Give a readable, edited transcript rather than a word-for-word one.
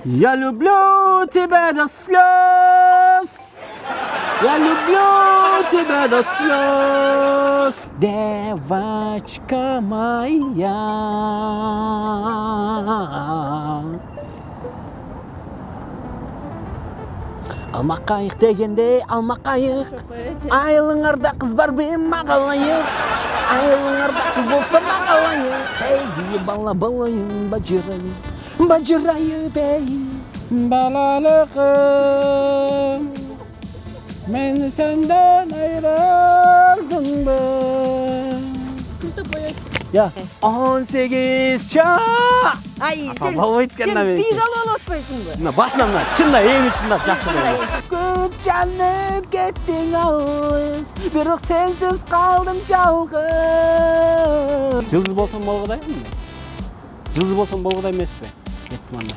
Я люблю тебя до слез. Я люблю тебя до слез. Девочка моя. Алмақайық дегенде алмақайық. Айлыңарда қыз бар бе мағалайық. Айлыңарда қыз болса мағалайық. Ей бала балайын бажырайын. Бажырайып ей балалығым. Мен сенден айрылдым ба? Ya 18 çağ. Ay sen bir galan atmayısın bu. Başlamdan çınla eğimi çınla жақсы. Көп жанып кеттің ауыз, бірақ сенсіз қалдым жалғыз. Жылдыз болсам болғыдай ма? Жылдыз болсам болғыдай емес пе? Кеттім анда.